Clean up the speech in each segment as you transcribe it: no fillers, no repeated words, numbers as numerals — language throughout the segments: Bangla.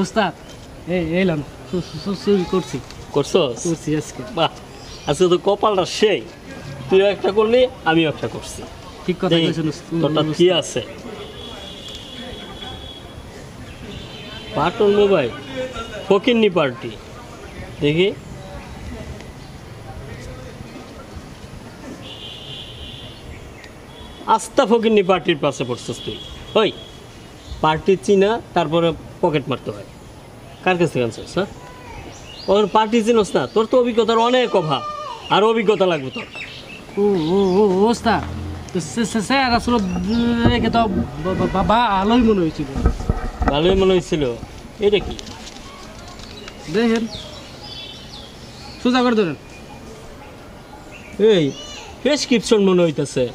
ওস্তাদ এলাম চুরি করছি। করছস? করছি আজকে। বাহ, আজকে তো কপালটা সেই, তুই একটা করলি আমিও একটা করছি। ঠিক কথা কইছেন। তোরটা কি আছে? পাটন মোবাইল ফকিন্নি পার্টি, দেখি। আস্তা ফকিন্নি পার্টির পাশে পড়ছিস তুই। ওই পার্টি চিনা, তারপরে পকেট মারতে হয়। কার কাছে আনছিস? হ্যাঁ, ওর পার্টি চিনস না? তোর তো অভিজ্ঞতার অনেক অভাব, আর অভিজ্ঞতা লাগবে তোর। ওস্তাদ স্যার আসলে দেখে তো ভালোই মনে হয়েছিল। ভালোই মনে হয়েছিল। এটা কি দেখেন, সোজা করে ধরেন। এই প্রেসক্রিপশন মনে হইতেছে।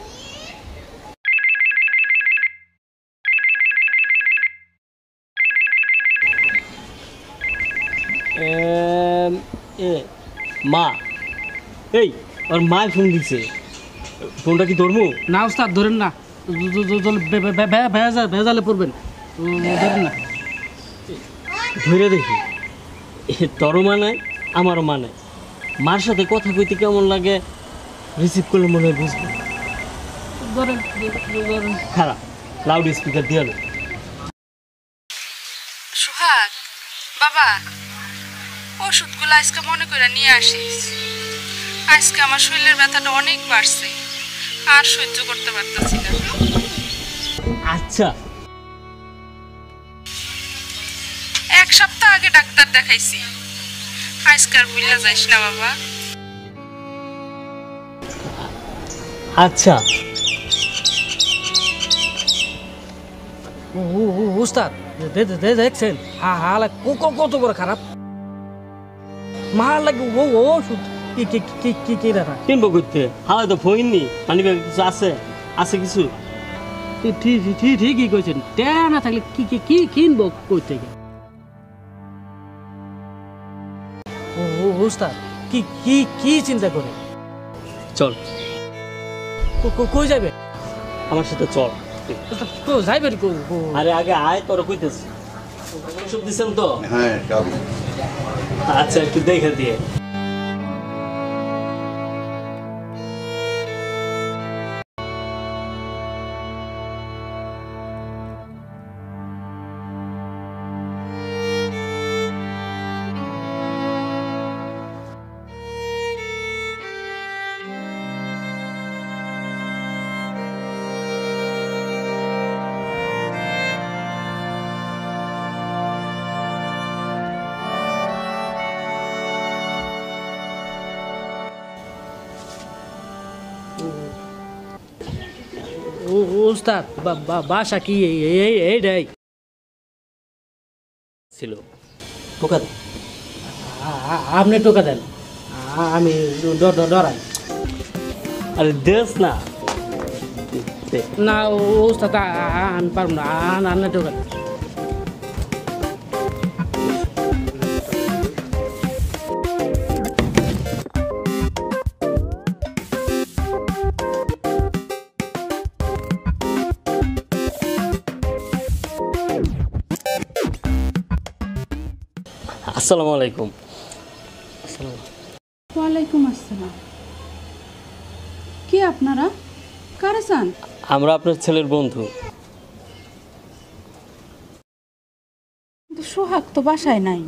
মা, এই ওর মায় ফোন দিছে, ফোনটা কি ধরবো? না ওস্তাদ ধরেন না, ভেজালে পড়বেন, ধরেন না। ধরে দেখি। তোরও মানায় আমারও মানায়। মার সাথে কথা কইতে কেমন লাগে রিসিভ করলে মনে হয় বুঝবো। ধরেন খারাপ, লাউড স্পিকার দিয়ে আলো। সোহাগ বাবা, ওষুধগুলো আজকে মনে করে নিয়ে আসিস। আজকে আমার শরীরের ব্যথাটা অনেক বাড়ছে, আর সহ্য করতে পারতেছি না। আচ্ছা, এক সপ্তাহ আগে ডাক্তার দেখাইছি, আজকে আর ভুলে যাইস না বাবা। আচ্ছা। ওস্তাদ দেখছেন হালা কত বড় খারাপ। মার লাগে ওষুধ কি দাদা কিনবো করতে? হাওয়ায় তো ফইননি, পানি ব্যাগ কিছু আছে? আছে কিছু? ঠিকই কইছেন, টেয়া না থাকলে কি কিনবো কই থেকে? ওস্তাদ কি চিন্তা করে? চল, কই যাবে? আমার সাথে চল। যাইবেন? আরে আগে আয়, তোর কইতেছি। ওষুধ দিছেন তো? হ্যাঁ। আচ্ছা, একটু দেখে দিয়ে। ওস্তাদ বাসা কি এইটাই ছিল? টোকা দে। আপনি টোকা দেন, আমি ডরাই। আরে দেশ না। দে। না ওস্তাদ আমি পারবো না আন্না ঢোকান। আসসালামু আলাইকুম। ওয়ালাইকুম আসসালাম। কি আপনারা কারে চান? আমরা আপনার ছেলের বন্ধু। কিন্তু সোহাগ তো বাসায় নাই।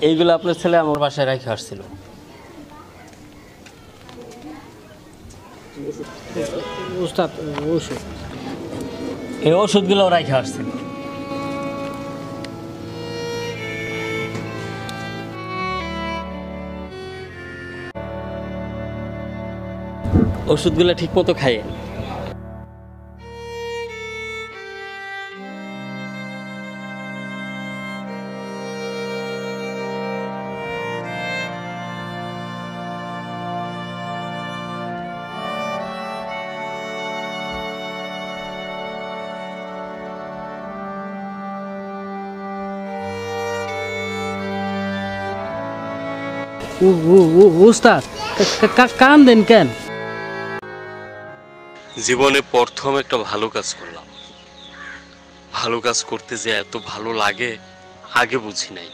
এইগুলো আপনার ছেলে আমার বাসায় রেখে আসছিল। ওস্তাদ ওষুধ। এই ওষুধগুলো রেখে আসছিল। ওষুধগুলো ঠিক মতো খাইয়ে। ওস্তাদ কান দেন কেন? জীবনে প্রথম একটা ভালো কাজ করলাম। ভালো কাজ করতে যে এত ভালো লাগে আগে বুঝি নাই।